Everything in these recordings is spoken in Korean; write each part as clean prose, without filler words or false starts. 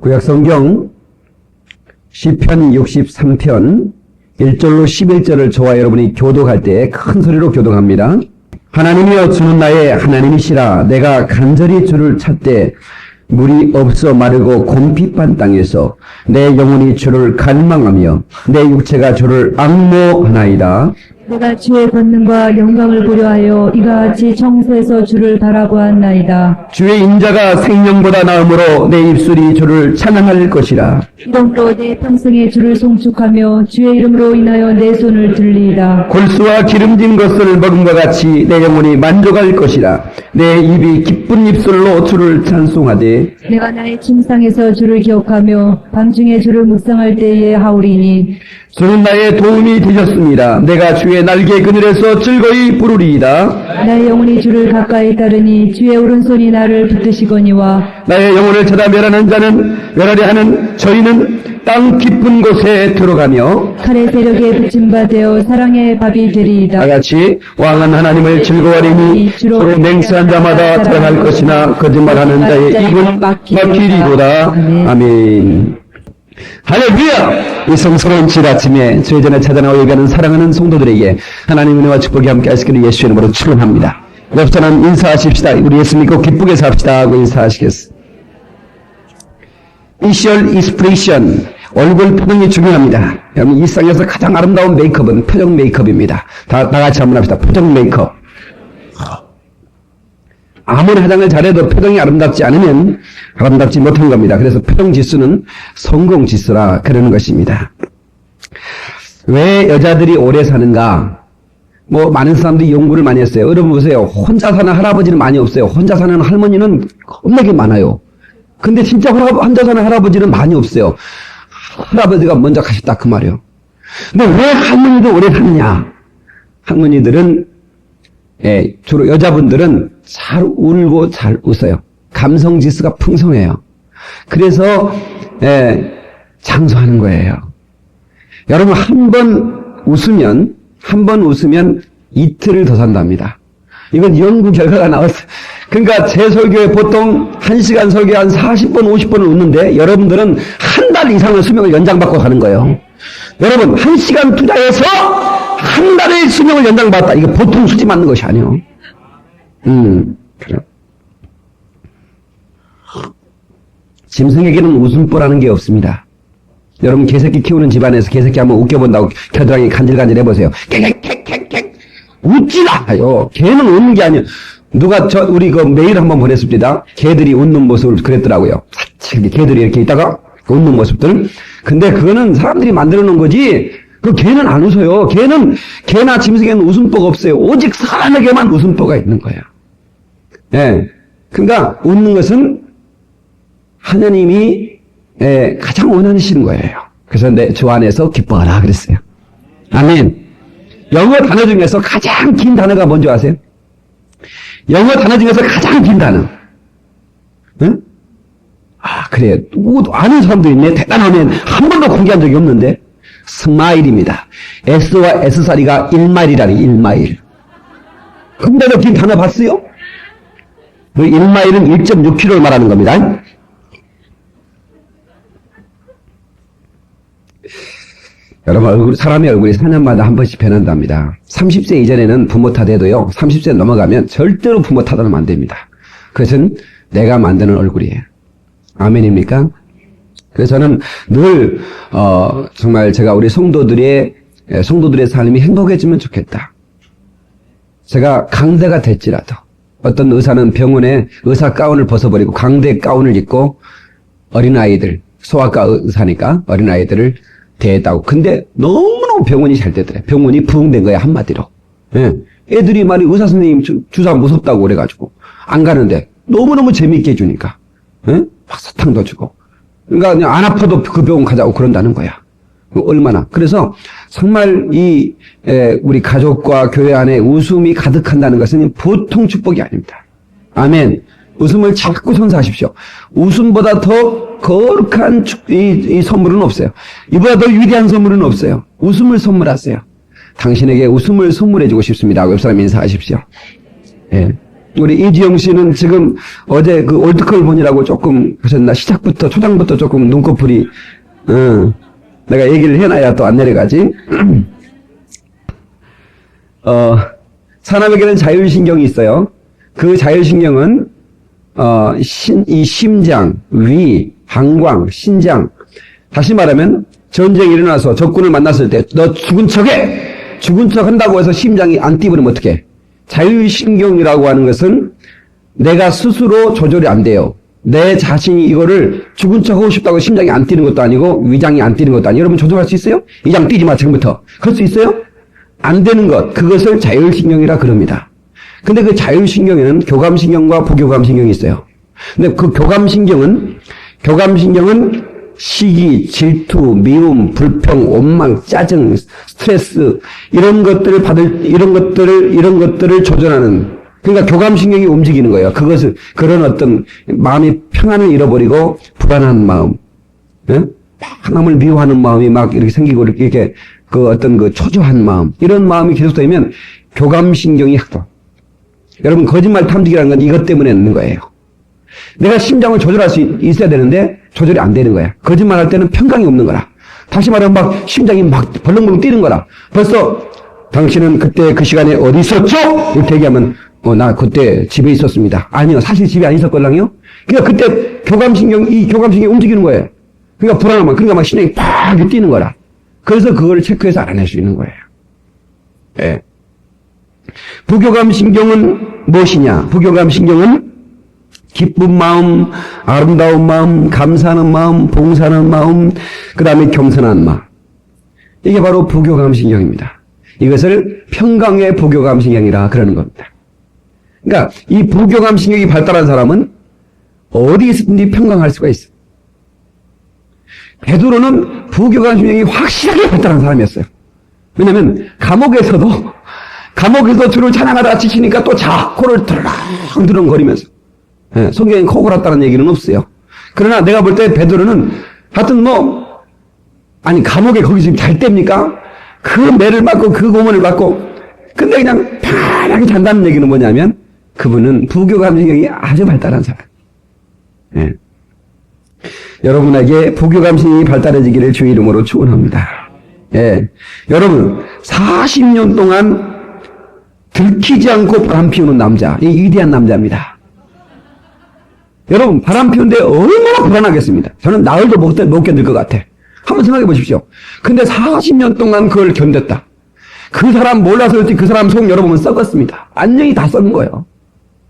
구약성경 시편 63편 1절로 11절을 저와 여러분이 교독할 때 큰 소리로 교독합니다. 하나님이여 주는 나의 하나님이시라. 내가 간절히 주를 찾되 물이 없어 마르고 곰핍한 땅에서 내 영혼이 주를 갈망하며 내 육체가 주를 앙모하나이다. 내가 주의 권능과 영광을 보려 하여 이가 같이 청소에서 주를 바라보았나이다. 주의 인자가 생명보다 나음으로 내 입술이 주를 찬양할 것이라. 이름으로 내 평생에 주를 송축하며 주의 이름으로 인하여 내 손을 들리이다. 골수와 기름진 것을 먹음과 같이 내 영혼이 만족할 것이라. 내 입이 기쁜 입술로 주를 찬송하되 내가 나의 침상에서 주를 기억하며 밤중에 주를 묵상할 때에 하오리니 주는 나의 도움이 되셨습니다. 내가 주의 날개 그늘에서 즐거이 부르리이다. 나의 영혼이 주를 가까이 따르니 주의 오른손이 나를 붙드시거니와 나의 영혼을 찾아 멸하는 자는 멸하려 하는 저희는 땅 깊은 곳에 들어가며 칼의 세력에 붙임바 되어 사랑의 밥이 되리이다. 다같이 왕은 하나님을 즐거워하리니 서로 맹세한 자마다 드러날 것이나 거짓말하는 자의 입은 막히리로다. 아멘. 할렐루야! 이 성스러운 질 아침에 주의 전에 찾아나와 예배하는 사랑하는 성도들에게 하나님의 은혜와 축복이 함께 하시기를 예수의 이름으로 축원합니다. 옆사람 인사하십시다. 우리 예수 믿고 기쁘게 삽시다 하고 인사하시겠습니다. 이시얼 이스프레이션, 얼굴 표정이 중요합니다. 여러분, 이 세상에서 가장 아름다운 메이크업은 표정 메이크업입니다. 다 같이 한번 합시다. 표정 메이크업. 아무리 화장을 잘해도 표정이 아름답지 않으면 아름답지 못한 겁니다. 그래서 표정 지수는 성공 지수라 그러는 것입니다. 왜 여자들이 오래 사는가? 많은 사람들이 연구를 많이 했어요. 여러분 보세요. 혼자 사는 할아버지는 많이 없어요. 혼자 사는 할머니는 겁나게 많아요. 근데 진짜 혼자 사는 할아버지는 많이 없어요. 할아버지가 먼저 가셨다 그 말이에요. 근데 왜 할머니도 오래 사느냐? 할머니들은 주로 여자분들은 잘 울고 잘 웃어요. 감성 지수가 풍성해요. 그래서 장수하는 거예요. 여러분 한 번 웃으면 이틀을 더 산답니다. 이건 연구 결과가 나왔어요. 그러니까 제 설교에 보통 1시간 설교에 한 40번, 50번을 웃는데 여러분들은 한 달 이상의 수명을 연장받고 가는 거예요. 여러분 1시간 투자해서 한 달의 수명을 연장받았다. 이거 보통 수지 맞는 것이 아니에요. 그래. 짐승에게는 웃음보라는 게 없습니다. 여러분 개새끼 키우는 집안에서 개새끼 한번 웃겨본다고 겨드랑이 간질간질 해보세요. 객객객객객 웃지 마요. 개는 웃는 게 아니에요. 누가 우리 메일 한번 보냈습니다. 개들이 웃는 모습을 그랬더라고요. 개들이 이렇게 있다가 웃는 모습들. 근데 그거는 사람들이 만들어 놓은 거지. 그 개는 안 웃어요. 개나 짐승에는 웃음보가 없어요. 오직 사람에게만 웃음보가 있는 거예요. 그러니까 웃는 것은 하나님이 가장 원하시는 거예요. 그래서 주 안에서 기뻐하라 그랬어요. 아멘. 영어 단어 중에서 가장 긴 단어가 뭔지 아세요? 영어 단어 중에서 가장 긴 단어. 응? 그래요. 아는 사람도 있네. 대단하면 한 번도 공개한 적이 없는데. 스마일입니다. S와 S 사이가 1마일이라니, 1마일. 근데도 긴 단어 봤어요? 그 1마일은 1.6km를 말하는 겁니다. 여러분, 사람의 얼굴이 4년마다 한 번씩 변한답니다. 30세 이전에는 부모 탓해도요, 30세 넘어가면 절대로 부모 탓하면 안 됩니다. 그것은 내가 만드는 얼굴이에요. 아멘입니까? 그래서 저는 늘 정말 제가 우리 성도들의 삶이 행복해지면 좋겠다. 제가 강대가 됐지라도 어떤 의사는 병원에 의사 가운을 벗어버리고 강대 가운을 입고 어린아이들, 소아과 의사니까 어린아이들을 대했다고. 근데 너무너무 병원이 잘 되더래. 병원이 부흥된 거야 한마디로. 애들이 말이 의사 선생님 주사 무섭다고 그래가지고 안 가는데 너무너무 재밌게 해주니까 막 사탕도 주고. 그러니까 그냥 안 아파도 그 병원 가자고 그런다는 거야. 얼마나. 그래서 정말 우리 가족과 교회 안에 웃음이 가득한다는 것은 보통 축복이 아닙니다. 아멘. 웃음을 자꾸 선사하십시오. 웃음보다 더 거룩한 이 선물은 없어요. 이보다 더 위대한 선물은 없어요. 웃음을 선물하세요. 당신에게 웃음을 선물해주고 싶습니다. 옆 사람 인사하십시오. 우리 이지영 씨는 지금 어제 그 올드컬 본이라고 조금 하셨나? 시작부터, 초장부터 조금 눈꺼풀이, 내가 얘기를 해놔야 또 안 내려가지. 사람에게는 자율신경이 있어요. 그 자율신경은, 이 심장, 위, 방광, 신장. 다시 말하면, 전쟁이 일어나서 적군을 만났을 때, 너 죽은 척해! 죽은 척 한다고 해서 심장이 안 뛰버리면 어떡해? 자율신경이라고 하는 것은 내가 스스로 조절이 안 돼요. 내 자신이 이거를 죽은 척 하고 싶다고 심장이 안 뛰는 것도 아니고 위장이 안 뛰는 것도 아니고 여러분 조절할 수 있어요? 위장 뛰지 마 지금부터. 그럴 수 있어요? 안 되는 것. 그것을 자율신경이라 그럽니다. 근데 그 자율신경에는 교감신경과 부교감신경이 있어요. 근데 그 교감신경은 시기, 질투, 미움, 불평, 원망, 짜증, 스트레스 이런 것들을 조절하는 그러니까 교감신경이 움직이는 거예요. 그것을 그런 어떤 마음이 평안을 잃어버리고 불안한 마음, 하나님을 미워하는 마음이 막 이렇게 생기고 이렇게 그 어떤 그 초조한 마음 이런 마음이 계속되면 교감신경이 학도. 여러분 거짓말 탐지기라는 건 이것 때문에 있는 거예요. 내가 심장을 조절할 수 있어야 되는데 조절이 안 되는 거야. 거짓말 할 때는 평강이 없는 거라. 다시 말하면 막 심장이 막 벌렁벌렁 뛰는 거라. 벌써 당신은 그때 그 시간에 어디 있었죠? 이렇게 얘기하면 나 그때 집에 있었습니다. 아니요. 사실 집에 안 있었걸랑요? 그러니까 그때 교감신경이 움직이는 거예요. 그러니까 불안하면 그러니까 막 심장이 팍 뛰는 거라. 그래서 그걸 체크해서 알아낼 수 있는 거예요. 예. 부교감신경은 무엇이냐? 부교감신경은 기쁜 마음, 아름다운 마음, 감사하는 마음, 봉사하는 마음, 그 다음에 겸손한 마음. 이게 바로 부교감신경입니다. 이것을 평강의 부교감신경이라 그러는 겁니다. 그러니까 이 부교감신경이 발달한 사람은 어디 있든지 평강할 수가 있어요. 베드로는 부교감신경이 확실하게 발달한 사람이었어요. 왜냐하면 감옥에서 주를 찬양하다가 지치니까 또 코를 드렁드렁거리면서 성경에 코 골았다는 얘기는 없어요. 그러나 내가 볼 때 베드로는 하여튼 감옥에 거기 지금 잘 때입니까? 그 매를 맞고 그 고문을 받고 근데 그냥 편하게 잔다는 얘기는 뭐냐면 그분은 부교감신경이 아주 발달한 사람. 예. 여러분에게 부교감신경이 발달해지기를 주의 이름으로 축원합니다. 예. 여러분 40년 동안 들키지 않고 바람 피우는 남자, 이 위대한 남자입니다. 여러분 바람 피우는데 얼마나 불안하겠습니다. 저는 나흘도 못 견딜 것 같아. 한번 생각해 보십시오. 근데 40년 동안 그걸 견뎠다. 그 사람 몰라서 그렇지 그 사람 속 열어보면 썩었습니다. 안녕히 다 썩은 거예요.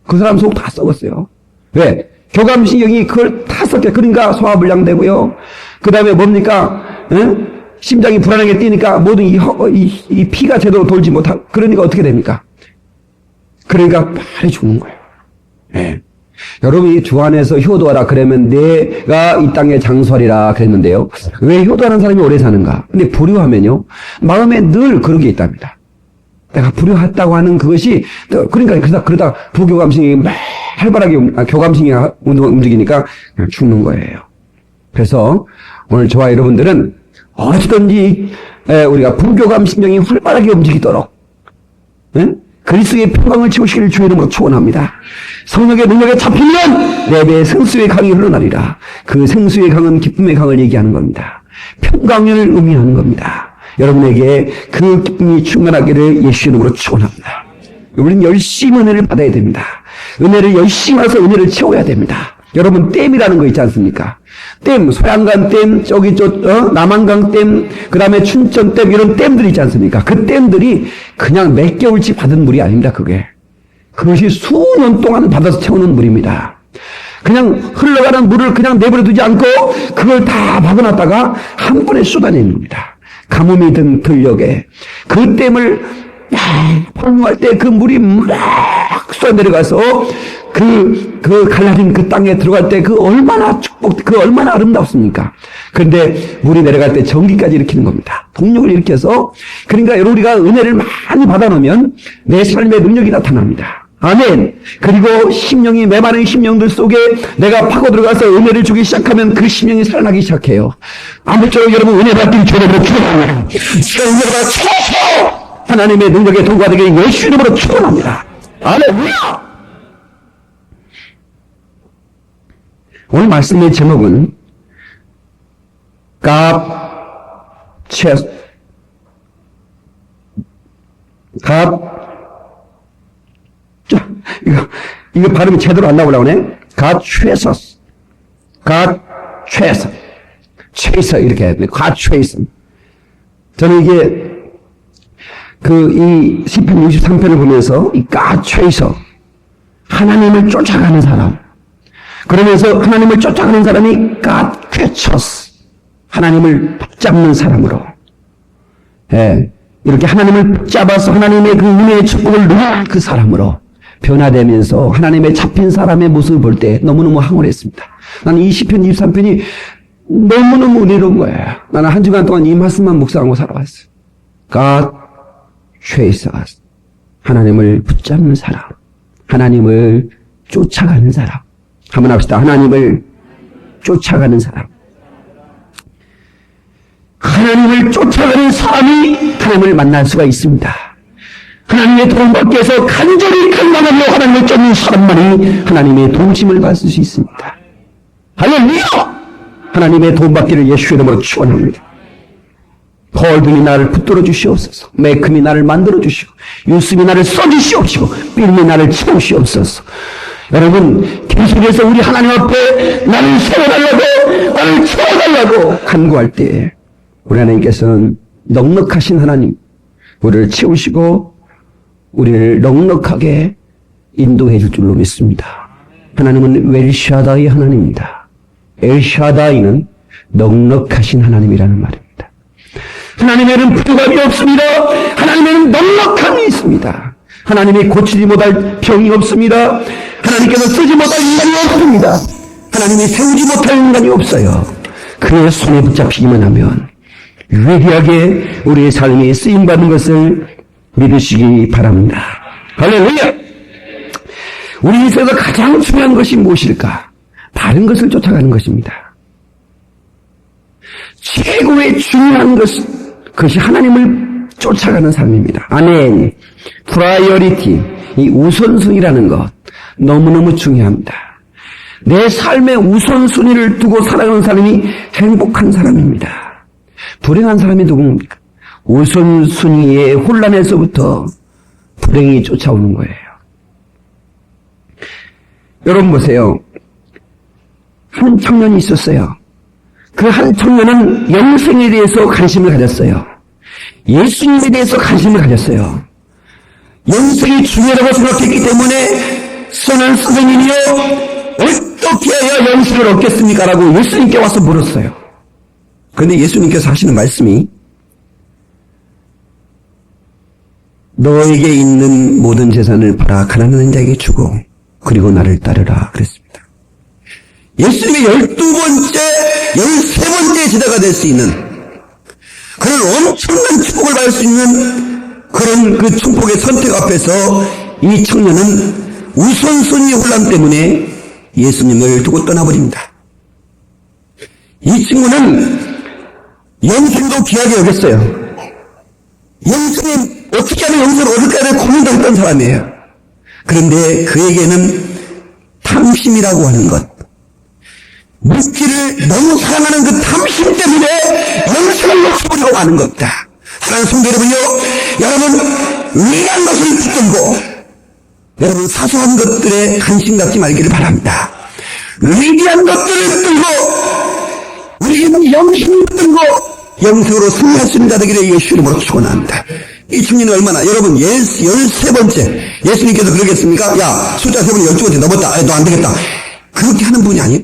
그 사람 속 다 썩었어요. 왜? 교감신경이 그걸 다 썩게. 그러니까 소화불량되고요. 그 다음에 뭡니까? 심장이 불안하게 뛰니까 모든 이 피가 제대로 돌지 못하고 그러니까 어떻게 됩니까? 그러니까 빨리 죽는 거예요. 예. 여러분이 주 안에서 효도하라 그러면 내가 이 땅의 장수하리라 그랬는데요. 왜 효도하는 사람이 오래 사는가? 근데 불효하면요. 마음에 늘 그런 게 있답니다. 내가 불효했다고 하는 그것이 그러니까 그러다 부교감신경이 막 활발하게 교감신경이 움직이니까 그냥 죽는 거예요. 그래서 오늘 저와 여러분들은 어찌든지 우리가 부교감신경이 활발하게 움직이도록 그리스도의 평강을 채우시기를 주의 이름으로 축원합니다. 성령의 능력에 잡히면 내 배에 생수의 강이 흘러나리라. 그 생수의 강은 기쁨의 강을 얘기하는 겁니다. 평강을 의미하는 겁니다. 여러분에게 그 기쁨이 충만하기를 예수 이름으로 축원합니다. 우리는 열심히 은혜를 받아야 됩니다. 은혜를 열심히 해서 은혜를 채워야 됩니다. 여러분 댐이라는 거 있지 않습니까? 댐, 소양강 댐, 남한강 댐, 그 다음에 춘천 댐 이런 댐들이 있지 않습니까? 그 댐들이 그냥 몇 개월치 받은 물이 아닙니다. 그것이 수년 동안 받아서 채우는 물입니다. 그냥 흘러가는 물을 그냥 내버려 두지 않고 그걸 다 박아놨다가 한 번에 쏟아내는 겁니다. 가뭄이 든 들녘에 그 댐을 폭로할 때 그 물이 막 쏟아 내려가서 그 갈라진 그 땅에 들어갈 때 그 얼마나 얼마나 아름답습니까? 그런데 물이 내려갈 때 전기까지 일으키는 겁니다. 동력을 일으켜서 그러니까 우리가 은혜를 많이 받아놓으면 내 삶의 능력이 나타납니다. 아멘. 그리고 심령이 메마른 심령들 속에 내가 파고 들어가서 은혜를 주기 시작하면 그 심령이 살아나기 시작해요. 아무쪼록 여러분 은혜 받기를 주님으로 축원합니다. 은혜 받아 하나님의 능력에 동거하게 예수 이름으로 축원합니다. 할렐루야. 오늘 말씀의 제목은 God chase 이거 발음이 제대로 안 나오려고 하네. God chases. God chase. chaser 이렇게 해야 돼. God chase. 저는 이게 이 시편 63편을 보면서 이 God chaser, 하나님을 쫓아가는 사람, 그러면서 하나님을 쫓아가는 사람이 God catches, 하나님을 붙잡는 사람으로, 이렇게 하나님을 붙잡아서 하나님의 그 은혜의 축복을 누리는 그 사람으로 변화되면서 하나님의 잡힌 사람의 모습을 볼 때 너무너무 황홀했습니다. 나는 이 시편 23편이 너무너무 은혜로운 거예요. 나는 한 주간 동안 이 말씀만 묵상하고 살아왔어요. God chases, 하나님을 붙잡는 사람, 하나님을 쫓아가는 사람. 한번 합시다. 하나님을 쫓아가는 사람. 하나님을 쫓아가는 사람이 하나님을 만날 수가 있습니다. 하나님의 도움 받기 위해서 간절히 간망하며 하나님을 쫓는 사람만이 하나님의 동심을 받을 수 있습니다. 할렐루야! 하나님의 도움 받기를 예수의 이름으로 축원합니다. 폴등이 나를 붙들어 주시옵소서. 매금이 나를 만들어 주시고, 유습이 나를 써주시옵시고, 삘이 나를 채우시옵소서. 여러분, 계속해서 우리 하나님 앞에 나를 세워달라고, 나를 채워달라고 간구할 때 우리 하나님께서는 넉넉하신 하나님, 우리를 채우시고 우리를 넉넉하게 인도해 줄 줄로 믿습니다. 하나님은 엘샤다이 하나님입니다. 엘샤다이는 넉넉하신 하나님이라는 말입니다. 하나님에는 부족함이 없습니다. 하나님에는 넉넉함이 있습니다. 하나님이 고치지 못할 병이 없습니다. 하나님께서 쓰지 못할 인간이 없습니다. 하나님이 세우지 못할 인간이 없어요. 그의 손에 붙잡히기만 하면 유일하게 우리의 삶이 쓰임받는 것을 믿으시기 바랍니다. 할렐루야! 우리 인생에서 가장 중요한 것이 무엇일까? 다른 것을 쫓아가는 것입니다. 최고의 중요한 그것이 하나님을 쫓아가는 삶입니다. 아멘. 프라이어리티, 이 우선순위라는 것 너무너무 중요합니다. 내 삶의 우선순위를 두고 살아가는 사람이 행복한 사람입니다. 불행한 사람이 누굽니까? 우선순위의 혼란에서부터 불행이 쫓아오는 거예요. 여러분 보세요. 한 청년이 있었어요. 그 한 청년은 영생에 대해서 관심을 가졌어요. 예수님에 대해서 관심을 가졌어요. 영생이 중요하다고 생각했기 때문에 선한 선생님이요, 어떻게 해야 영생을 얻겠습니까? 라고 예수님께 와서 물었어요. 그런데 예수님께서 하시는 말씀이 너에게 있는 모든 재산을 팔아 가난한 자에게 주고 그리고 나를 따르라 그랬습니다. 예수님의 12번째, 13번째 제자가 될 수 있는 그런 엄청난 축복을 받을 수 있는 그런 그 축복의 선택 앞에서 이 청년은 우선순위 혼란 때문에 예수님을 두고 떠나버립니다. 이 친구는 영생도 귀하게 여겼어요. 영생이 어떻게 하면 영생을 얻을까를 고민도 했던 사람이에요. 그런데 그에게는 탐심이라고 하는 것, 물질을 너무 사랑하는 그 탐심 때문에 영생을 놓쳐버리고 마는 겁니다. 사랑하는 성도 여러분요, 여러분 위대한 것을 붙들고 여러분 사소한 것들에 관심 갖지 말기를 바랍니다. 위대한 것들을 붙들고 우리는 영생을 붙들고 영생으로 승리할 수 있는 자 되기를 예수 이름으로 축원합니다. 이 청년이 얼마나, 여러분 13번째 예수님께서 그러겠습니까? 야, 숫자 3번이 12번째 넘었다. 너 안 되겠다. 그렇게 하는 분이 아니에요.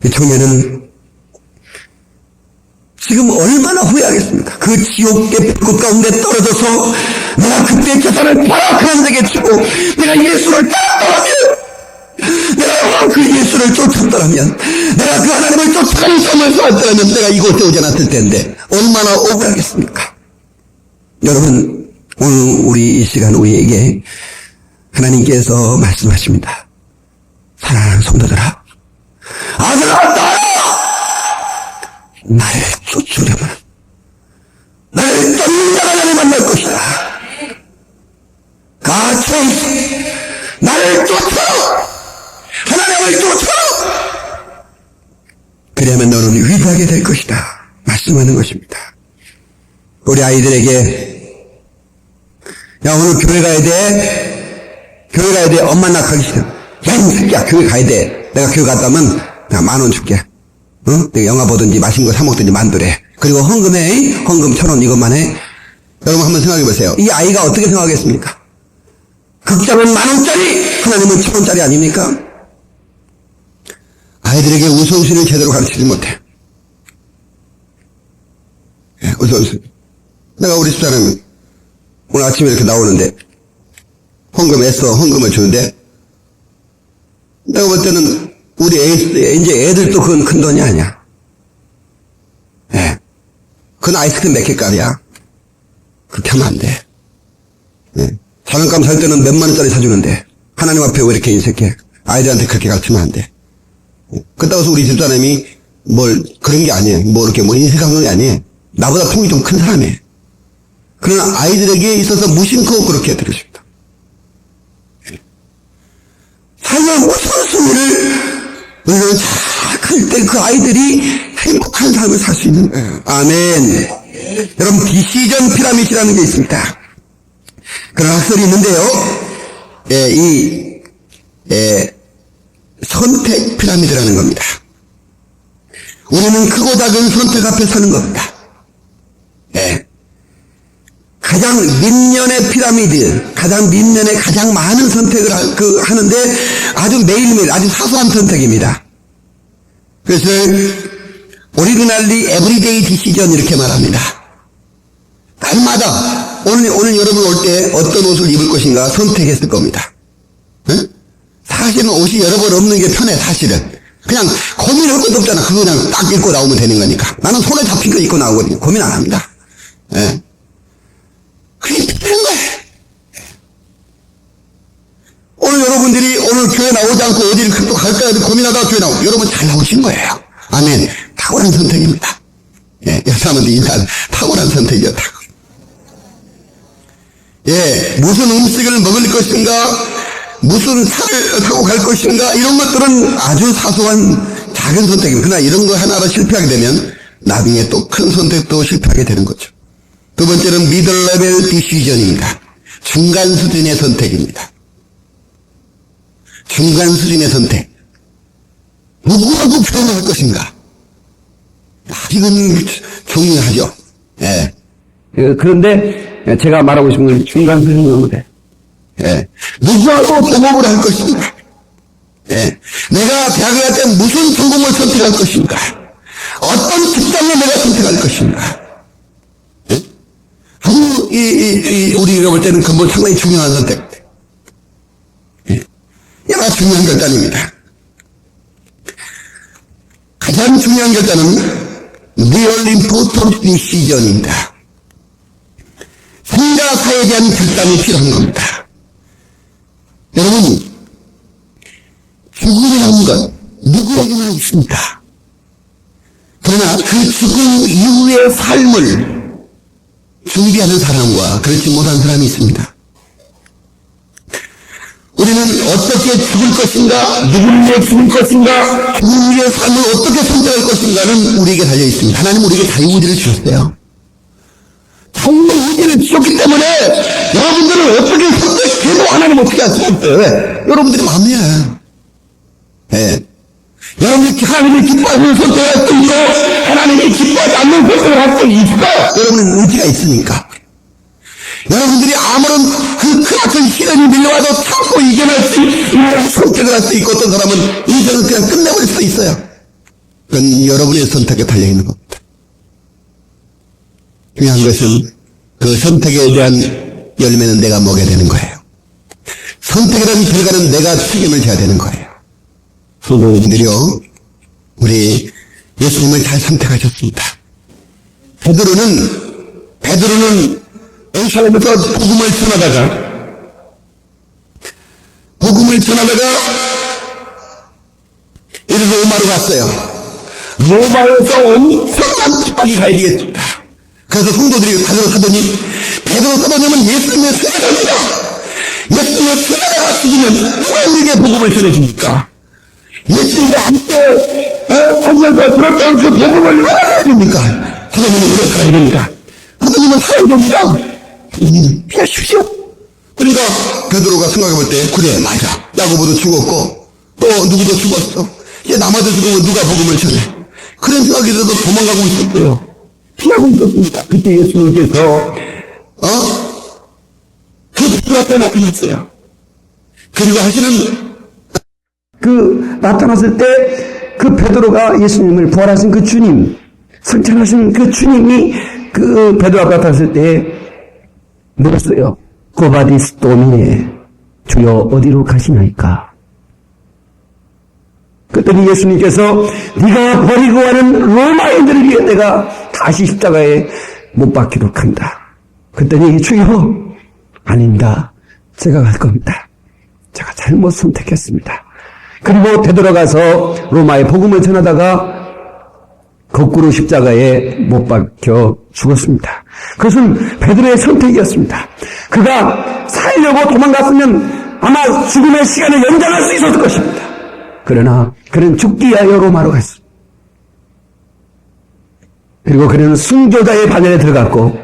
이 청년은 지금 얼마나 후회하겠습니까? 그 지옥의 불꽃 가운데 떨어져서 내가 그때 재산을 파악하는 데게 주고 내가 예수를 따랐더라면, 내가 그 예수를 쫓았더라면, 내가 그 하나님을 쫓아가는 삶을 살았더라면 내가 이곳에 오지 않았을 텐데 얼마나 억울하겠습니까? 여러분, 오늘 우리 이 시간 우리에게 하나님께서 말씀하십니다. 사랑하는 성도들아, 아들아, 나를 쫓으려면 나를 쫓는 자가 나를 만날 것이다. 가처 나를 쫓아, 하나님을 쫓아, 그러면 너는 위대하게 될 것이다. 말씀하는 것입니다. 우리 아이들에게, 야, 오늘 교회 가야 돼. 교회 가야 돼. 엄마 나 가기 싫어. 야, 이 새끼야, 교회 가야 돼. 내가 교회 갔다면, 나 10,000원 줄게. 응? 내가 영화 보든지 맛있는 거 사먹든지 만두래. 그리고 헌금해. 헌금 1,000원 이것만 해. 여러분 한번 생각해 보세요. 이 아이가 어떻게 생각하겠습니까? 극장은 10,000원짜리, 하나님은 1,000원짜리 아닙니까? 아이들에게 우선순위를 제대로 가르치지 못해. 예, 우선순위. 내가 우리 집사람 오늘 아침에 이렇게 나오는데 헌금했어. 헌금을 주는데 내가 볼 때는 우리 이제 애들도 그건 큰 돈이 아니야. 예. 그건 아이스크림 몇 개값이야. 그렇게 하면 안 돼. 예. 장난감 살 때는 몇만 원짜리 사주는데 하나님 앞에 왜 이렇게 인색해? 아이들한테 그렇게 가르치면 안 돼. 그렇다고 해서 우리 집사람이 그런 게 아니에요. 이렇게 인색한 건 아니에요. 나보다 통이 좀 큰 사람이에요. 그러나 아이들에게 있어서 무심코 그렇게 들으십니다. 삶의 우선순위를 우리는 잘 클 때 그 아이들이 행복한 삶을 살 수 있는 거예요. 아멘. 여러분, 디시전 피라미드라는 게 있습니다. 그런 학설이 있는데요. 선택 피라미드라는 겁니다. 우리는 크고 작은 선택 앞에 서는 겁니다. 예. 가장 밑면의 피라미드, 가장 밑면에 가장 많은 선택을 하는데 아주 매일매일 아주 사소한 선택입니다. 그래서 오리지널리 에브리데이 디시전 이렇게 말합니다. 날마다 오늘 여러분 올 때 어떤 옷을 입을 것인가 선택했을 겁니다. 응? 사실은 옷이 여러 벌 없는 게 편해, 사실은. 그냥 고민할 것도 없잖아. 그거 그냥 딱 입고 나오면 되는 거니까. 나는 손에 잡힌 거 입고 나오거든요. 고민 안 합니다. 예. 그게 편한 거예요. 오늘 여러분들이 오늘 교회 나오지 않고 어디를 또 갈까 고민하다가 교회 나오고 여러분 잘 나오신 거예요. 아멘. 탁월한 선택입니다. 예. 여사람한테 인사하는 탁월한 선택이요. 예. 무슨 음식을 먹을 것인가, 무슨 차를 타고 갈 것인가, 이런 것들은 아주 사소한 작은 선택입니다. 그러나 이런 거 하나로 실패하게 되면 나중에 또 큰 선택도 실패하게 되는 거죠. 두 번째는 미들 레벨 디시전입니다. 중간 수준의 선택입니다. 중간 수준의 선택. 누구하고 결혼할 것인가? 이건 중요하죠. 예. 그런데 제가 말하고 싶은 건 중간 수준으로 돼. 예. 누구하고 동업을 할 것인가? 예. 내가 대학에 갈 때 무슨 전공을 선택할 것인가? 어떤 직장을 내가 선택할 것인가? 예? 우리가 볼 때는 그건 상당히 중요한 선택. 예. 여러 중요한 결단입니다. 가장 중요한 결단은 Real Important Decision입니다. 생과 사에 대한 결단이 필요한 겁니다. 여러분, 죽음이라는 건 누구에게나 있습니다. 그러나 그 죽음 이후의 삶을 준비하는 사람과 그렇지 못한 사람이 있습니다. 우리는 어떻게 죽을 것인가, 누구에게 죽을 것인가, 죽음 이후의 삶을 어떻게 선택할 것인가는 우리에게 달려 있습니다. 하나님 우리에게 자유의지를 주셨어요. 자유의지를 주셨기 때문에 여러분들은 어떻게 선택해도 하나님 어떻게 할 수 없어요. 왜? 여러분들이 마음이에요. 예. 여러분이 하나님이 기뻐하는 선택을 할 수 있고 하나님이 기뻐하지 않는 선택을 할 수 있어. 여러분은 의지가 있으니까. 여러분들이 아무런 그 크나큰 시련이 밀려와도 참고 이겨낼 수 있는 선택을 할 수 있고 어떤 사람은 인생을 그냥 끝내버릴 수 있어요. 그건 여러분의 선택에 달려있는 겁니다. 중요한 것은 그 선택에 대한 열매는 내가 먹게 되는 거예요. 선택에 대한 결과는 내가 책임을 져야 되는 거예요. 성도님들이요, 우리 예수님을 잘 선택하셨습니다. 베드로는 예루살렘에서 복음을 전하다가 이래서 로마로 갔어요. 로마에서 엄청난 핍박이 가야 되겠습니다. 그래서 성도들이 베드로 사도님 예수님의 세례자입니다. 예수님의 세례자가 죽으면 누가 우리에게 복음을 전해줍니까? 예수님과 함께 하나님과 그렇다면 그 복음을 왜 해야 됩니까? 하나님은 그렇다 이러니까 하나님은 살아야 됩니다. 피하십시오. 그러니까 베드로가 생각해 볼 때 그래 맞아. 야고보도 죽었고 또 누구도 죽었어. 이제 남아도 죽으면 누가 복음을 전해. 그런 생각이 들어도 도망가고 있었어요. 피하고 있었습니다. 그때 예수님께서 그 베드로 앞에 나타났어요. 그리고 하시는 나타났을 때 그 베드로가 예수님을 부활하신 그 주님, 성찬하신 그 주님이 그 베드로 앞에 나타났을 때 물었어요. 고바디스 도미네, 주여 어디로 가시나이까? 그랬더니 예수님께서 네가 버리고 가는 로마인들을 위해 내가 다시 십자가에 못 박히도록 한다. 그랬더니 주여 아닙니다. 제가 갈 겁니다. 제가 잘못 선택했습니다. 그리고 되돌아가서 로마에 복음을 전하다가 거꾸로 십자가에 못 박혀 죽었습니다. 그것은 베드로의 선택이었습니다. 그가 살려고 도망갔으면 아마 죽음의 시간을 연장할 수 있었을 것입니다. 그러나 그는 죽기 위하여 로마로 갔습니다. 그리고 그는 순교자의 반열에 들어갔고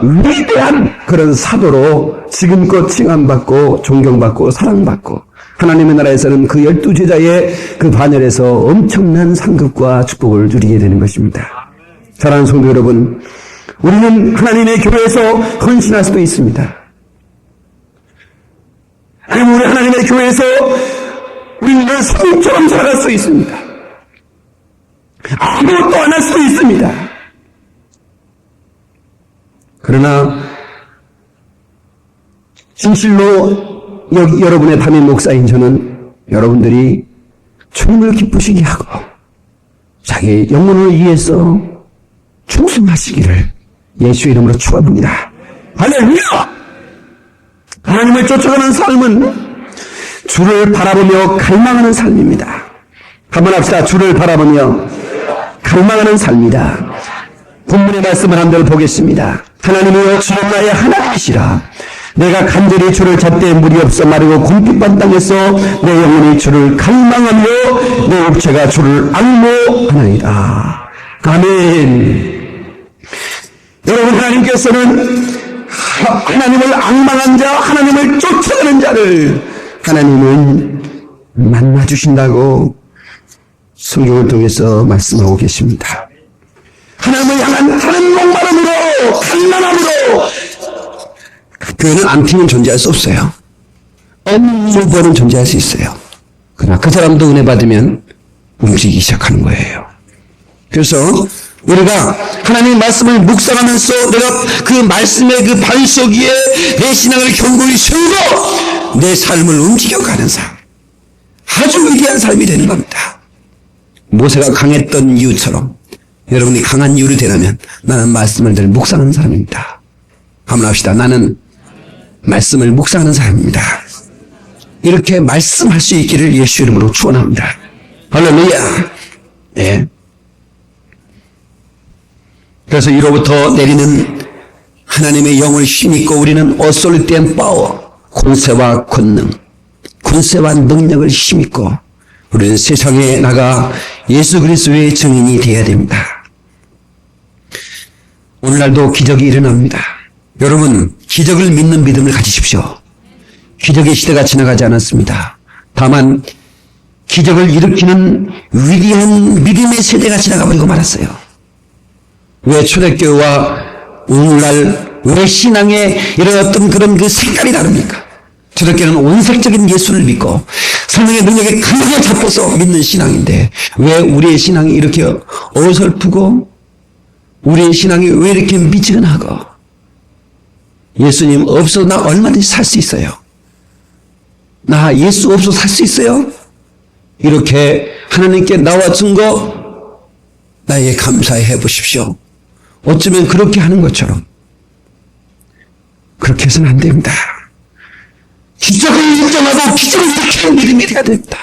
위대한 그런 사도로 지금껏 칭함받고 존경받고 사랑받고 하나님의 나라에서는 그 12제자의 그 반열에서 엄청난 상급과 축복을 누리게 되는 것입니다. 사랑하는 성도 여러분, 우리는 하나님의 교회에서 헌신할 수도 있습니다. 아니면 우리 하나님의 교회에서 우리는 성처럼 살아갈 수 있습니다. 아무것도 안 할 수도 있습니다. 그러나 진실로 여러분의 담임 목사인 저는 여러분들이 주님을 기쁘시게 하고 자기 영혼을 위해서 충성하시기를 예수의 이름으로 축원합니다. 할렐루야! 하나님을 쫓아가는 삶은 주를 바라보며 갈망하는 삶입니다. 한번 합시다. 주를 바라보며 갈망하는 삶이다. 본문의 말씀을 한번 보겠습니다. 하나님이여 주는 나의 하나님이시라. 내가 간절히 주를 찾되 물이 없어 마르고 곰pit반 땅에서 내 영혼이 주를 갈망하며 내 육체가 주를 앙모하나이다. 아멘. 여러분, 하나님께서는 하나님을 앙망한 자, 하나님을 쫓아가는 자를 하나님은 만나주신다고 성경을 통해서 말씀하고 계십니다. 하나님을 향한 다른 목마름으로, 갈망함으로 교회는 안 피면 존재할 수 없어요. 없는 벌은 존재할 수 있어요. 그러나 그 사람도 은혜 받으면 움직이기 시작하는 거예요. 그래서 우리가 하나님의 말씀을 묵상하면서 내가 그 말씀의 그 반석 위에 내 신앙을 견고히 세우고 내 삶을 움직여가는 삶, 아주 위대한 삶이 되는 겁니다. 모세가 강했던 이유처럼 여러분이 강한 이유를 되려면 나는 말씀을 늘 묵상하는 사람입니다. 한번 합시다. 나는 말씀을 묵상하는 사람입니다. 이렇게 말씀할 수 있기를 예수 이름으로 축원합니다. 할렐루야. 예. 그래서 이로부터 내리는 하나님의 영을 힘입고 우리는 어솔리티한 파워, 권세와 권능, 권세와 능력을 힘입고 우리는 세상에 나가 예수 그리스도의 증인이 되어야 됩니다. 오늘날도 기적이 일어납니다. 여러분, 기적을 믿는 믿음을 가지십시오. 기적의 시대가 지나가지 않았습니다. 다만 기적을 일으키는 위대한 믿음의 세대가 지나가버리고 말았어요. 왜 초대교회와 오늘날 왜 신앙의 이런 어떤 그런 그 색깔이 다릅니까? 초대교회는 온색적인 예수를 믿고 성령의 능력에 강하게 잡혀서 믿는 신앙인데 왜 우리의 신앙이 이렇게 어설프고 우리의 신앙이 왜 이렇게 미지근하고 예수님 없어도 나 얼마든지 살 수 있어요. 나 예수 없어도 살 수 있어요. 이렇게 하나님께 나와준 거 나에게 감사해 보십시오. 어쩌면 그렇게 하는 것처럼 그렇게 해서는 안 됩니다. 기적을 인정하고 기적을 일으키는 믿음이 돼야 됩니다.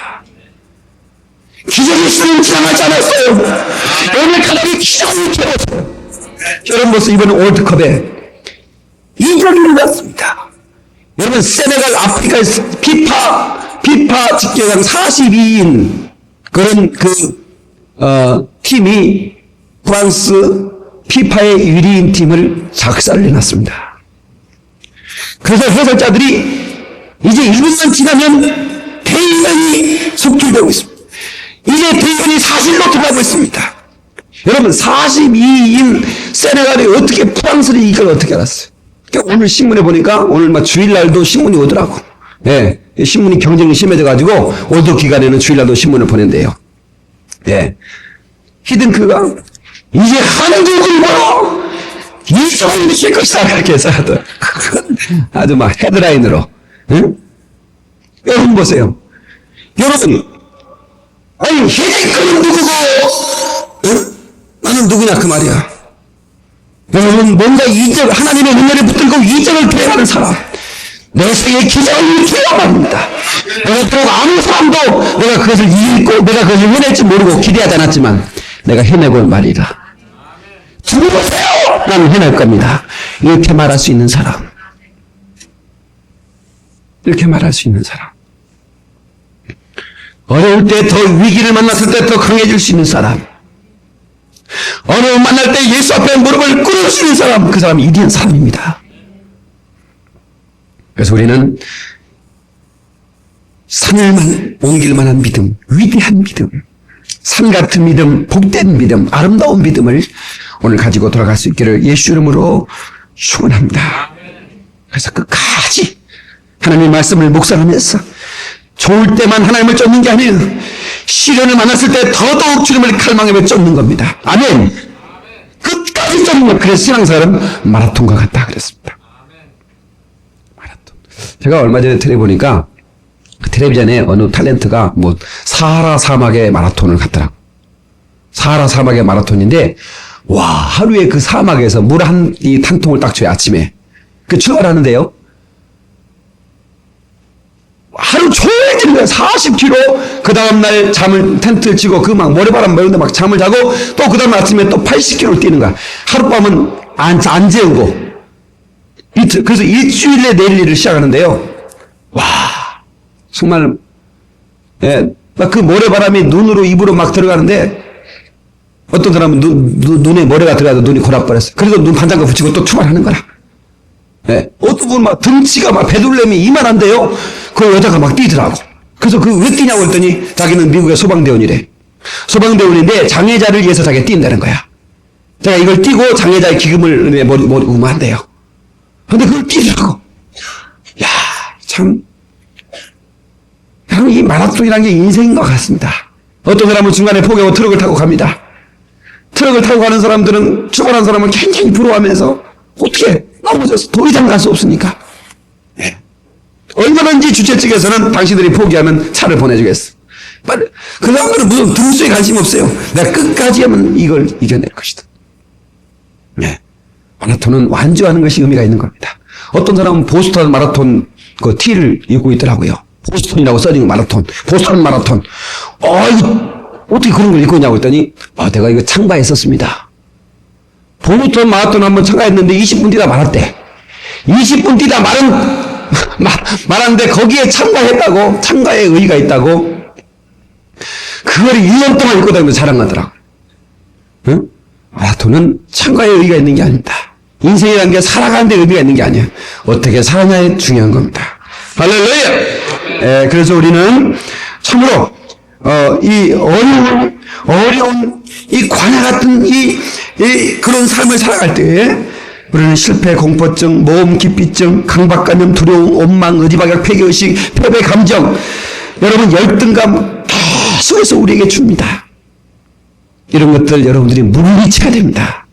기적이 있으면 지나가지 않았어요. 오늘 하나님이 기적을 일으켰어요. 여러분 벌써 이번 월드컵에 이적이 일어났습니다. 여러분 세네갈 아프리카에서 피파 집계상 42인 그런 팀이 프랑스 피파의 유리인 팀을 작사를 해놨습니다. 그래서 해설자들이 이제 1분만 지나면 대의원이 속출되고 있습니다. 이제 대의원이 사실로 들어가고 있습니다. 여러분 42인 세네갈이 어떻게 프랑스를 이걸 어떻게 알았어요? 그러니까 오늘 신문에 보니까 오늘 막 주일날도 신문이 오더라고. 예, 신문이 경쟁이 심해져가지고 월드 기간에는 주일날도 신문을 보낸대요. 예, 히든크가 이제 한국을 보러 이정을 미칠 것이다 그렇게 써도 아주 막 헤드라인으로. 응? 여러분 보세요. 여러분, 아니 히든크는 누구고? 응? 나는 누구냐 그 말이야. 여러분 뭔가 이적 하나님의 은혜를 붙들고 이적을 대하는 사람. 내 생의 기적을 기억합니다. 내가 또 아무 사람도 내가 그것을 읽고 내가 그것을 해낼지 모르고 기대하지 않았지만 내가 해내고 말이라. 두고 보세요. 나는 해낼 겁니다. 이렇게 말할 수 있는 사람. 이렇게 말할 수 있는 사람. 어려울 때 더 위기를 만났을 때 더 강해질 수 있는 사람. 어려움 만날 때 예수 앞에 무릎을 꿇을 수 있는 사람. 그 사람이 위대한 사람입니다. 그래서 우리는 산을 옮길 만한 믿음, 위대한 믿음, 산 같은 믿음, 복된 믿음, 아름다운 믿음을 오늘 가지고 돌아갈 수 있기를 예수 이름으로 축원합니다. 그래서 끝까지 하나님의 말씀을 묵상하면서 좋을 때만 하나님을 쫓는 게 아니에요. 시련을 만났을 때 더더욱 주님을 갈망하며 쫓는 겁니다. 아멘. 끝까지 쫓는 것. 그래서 신앙생활은 마라톤과 같다 그랬습니다. 제가 얼마 전에 텔레비 보니까 텔레비전에 어느 탤런트가 뭐 사하라 사막의 마라톤을 갔더라고. 사하라 사막의 마라톤인데 와 하루에 그 사막에서 물 한 통을 딱 줘요. 아침에 그 출발하는데요. 하루 종일 뛰는 거야. 40km. 그 다음날 텐트를 치고 그 막 모래바람 부는데 막 잠을 자고 또 그 다음 아침에 또 80km를 뛰는 거야. 하룻밤은 안 재우고. 그래서 일주일에 내일 일을 시작하는데요. 와, 정말, 예, 막 그 모래바람이 눈으로 입으로 막 들어가는데, 어떤 사람은 눈에 모래가 들어가도 눈이 골아버렸어요. 그래도 눈 반장갑 붙이고 또 출발하는 거라. 예, 어떤 분은 막 등치가 막 배둘렘이 이만한데요. 그 여자가 막 뛰더라고. 그래서 그 왜 뛰냐고 했더니 자기는 미국의 소방대원이래. 소방대원인데 장애자를 위해서 자기가 뛴다는 거야. 제가 이걸 뛰고 장애자의 기금을 한대요. 근데 그걸 뛰더라고. 야, 참. 이 마라톤이라는 게 인생인 것 같습니다. 어떤 사람은 중간에 포기하고 트럭을 타고 갑니다. 트럭을 타고 가는 사람들은 출발한 사람은 굉장히 부러워하면서 어떻게 넘어져서 더 이상 갈 수 없으니까. 네. 얼마든지 주최 측에서는 당신들이 포기하면 차를 보내주겠어. 빨리. 그 사람들은 무슨 등수에 관심 없어요. 내가 끝까지 하면 이걸 이겨낼 것이다. 네. 마라톤은 완주하는 것이 의미가 있는 겁니다. 어떤 사람은 보스턴 마라톤 그 티를 입고 있더라고요. 보스턴이라고 써진 마라톤, 보스턴 마라톤. 이거 어떻게 그런 걸 입고 있냐고 했더니 내가 이거 참가했었습니다. 보스턴 마라톤 한번 참가했는데 20분 뛰다 말았대. 20분 뛰다 말았는데 거기에 참가했다고, 참가에 의의가 있다고 그걸 1년 동안 입고 다니면서 자랑하더라고. 응? 마라톤은 참가에 의의가 있는 게 아닙니다. 인생이라는 게 살아가는 데 의미가 있는 게 아니에요. 어떻게 사느냐에 중요한 겁니다. 할렐루야! 그래서 우리는 참으로, 이 어려운, 이 관야 같은 그런 삶을 살아갈 때, 우리는 실패, 공포증, 모험, 기피증, 강박감염, 두려움, 원망, 의지박약, 폐기의식, 패배 감정, 여러분 열등감 계속해서 우리에게 줍니다. 이런 것들 여러분들이 물리쳐야 됩니다.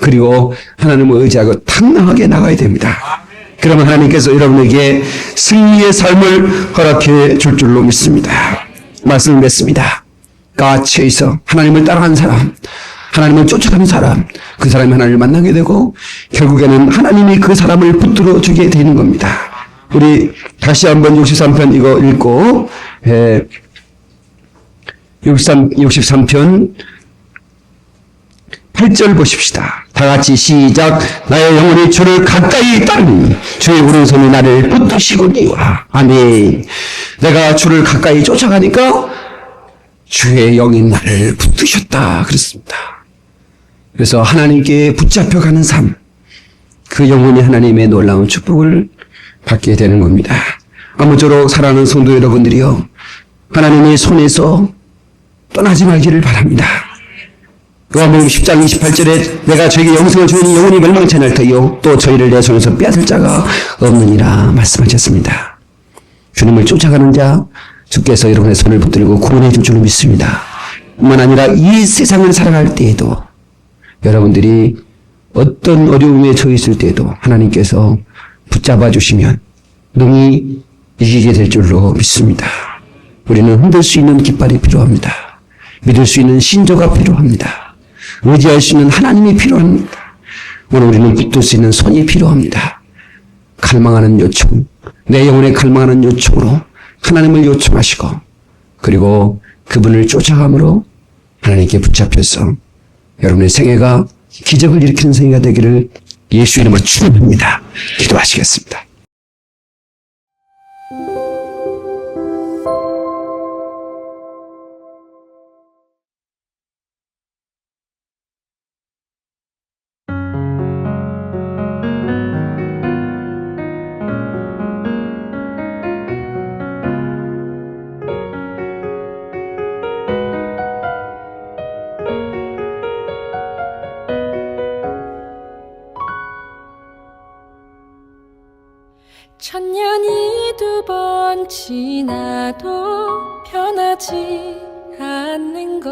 그리고 하나님을 의지하고 탕당하게 나가야 됩니다. 그러면 하나님께서 여러분에게 승리의 삶을 허락해 줄 줄로 믿습니다. 말씀을 맺습니다. 가치에서 하나님을 따라가는 사람, 하나님을 쫓아가는 사람, 그 사람이 하나님을 만나게 되고 결국에는 하나님이 그 사람을 붙들어 주게 되는 겁니다. 우리 다시 한번 63편 이거 읽고 63편 8절 보십시다. 다 같이 시작. 나의 영혼이 주를 가까이 따르니 주의 오른손이 나를 붙드시거니와. 아멘. 내가 주를 가까이 쫓아가니까 주의 영이 나를 붙드셨다 그랬습니다. 그래서 하나님께 붙잡혀가는 삶, 그 영혼이 하나님의 놀라운 축복을 받게 되는 겁니다. 아무쪼록 사랑하는 성도 여러분들이요, 하나님의 손에서 떠나지 말기를 바랍니다. 요한복음 10장 28절에 내가 저에게 영생을 주니 영원히 멸망치 않을 터이요 또 저희를 내 손에서 빼앗을 자가 없느니라 말씀하셨습니다. 주님을 쫓아가는 자, 주께서 여러분의 손을 붙들고 구원해 줄 줄로 믿습니다. 뿐만 아니라 이 세상을 살아갈 때에도, 여러분들이 어떤 어려움에 처해 있을 때에도 하나님께서 붙잡아 주시면 능히 이기게 될 줄로 믿습니다. 우리는 흔들 수 있는 깃발이 필요합니다. 믿을 수 있는 신조가 필요합니다. 의지할 수 있는 하나님이 필요합니다. 오늘 우리는 붙들 수 있는 손이 필요합니다. 갈망하는 요청, 내 영혼에 갈망하는 요청으로 하나님을 요청하시고, 그리고 그분을 쫓아감으로 하나님께 붙잡혀서 여러분의 생애가 기적을 일으키는 생애가 되기를 예수 이름으로 축원합니다. 기도하시겠습니다. 천년이 두 번 지나도 변하지 않는 것,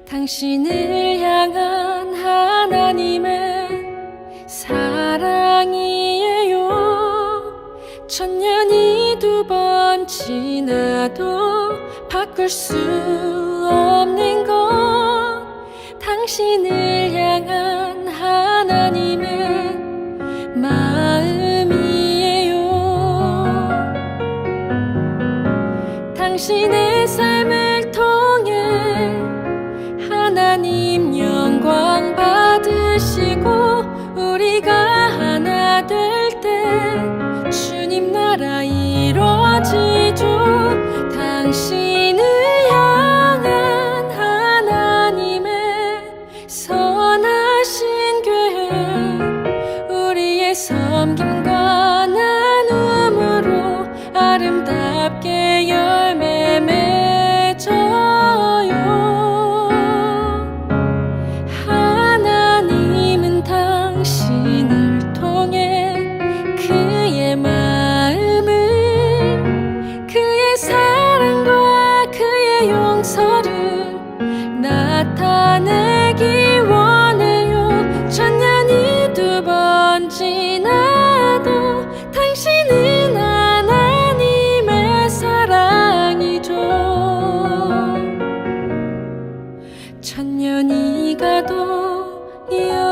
당신을 향한 하나님의 사랑이에요. 천년이 두 번 지나도 바꿀 수 없는 것, 당신을 향한 하나님의 마음이에요. 당신의 삶을 통해 하나님 영광 받으시고, 우리가 하나 될 때 주님 나라 이루어지죠. 당신을 향한 하나님의 선하신 교회, 우리의 섬김과 나눔으로 아름답게 열매 맺어요. 하나님은 당신을 통해 그의 마음을, 그의 사랑과 그의 용서를 나타내기 원해요. 천년이 두 번 지나도 당신은 하나님의 사랑이죠. 천년이 가도 영원히.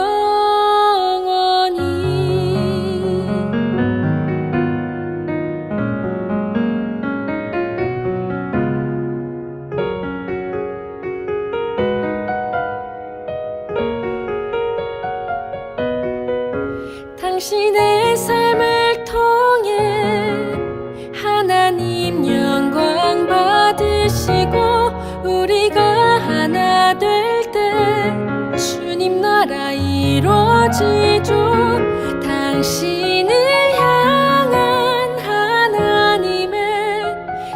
당신의 삶을 통해 하나님 영광 받으시고, 우리가 하나 될 때 주님 나라 이루어지죠. 당신을 향한 하나님의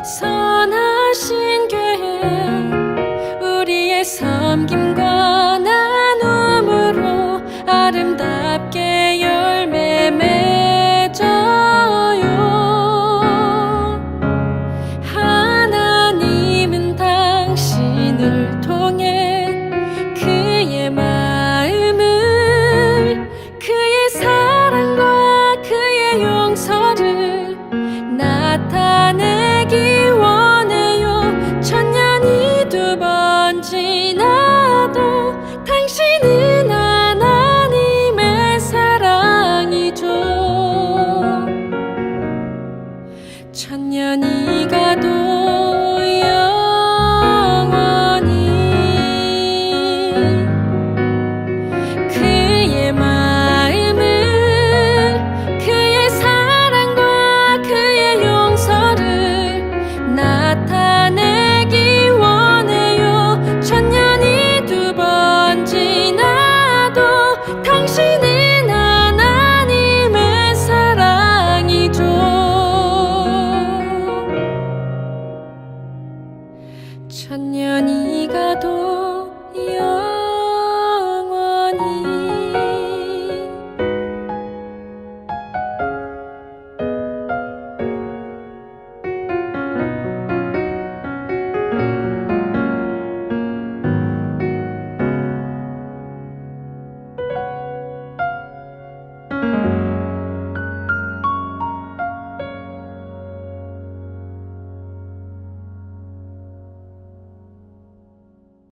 선하신 교회, 우리의 섬김과 나눔으로 아름답게 열매 맺어요. 하나님은 당신을 통해 그의 마음을, 그의 사랑과 그의 용서를 나타내기 원해요. 천년이 두 번 지나도 당신은 하나님의 사랑이죠. 천년이 가도 영원히 그의 마음을, 그의 사랑과 그의 용서를 나타내기 천년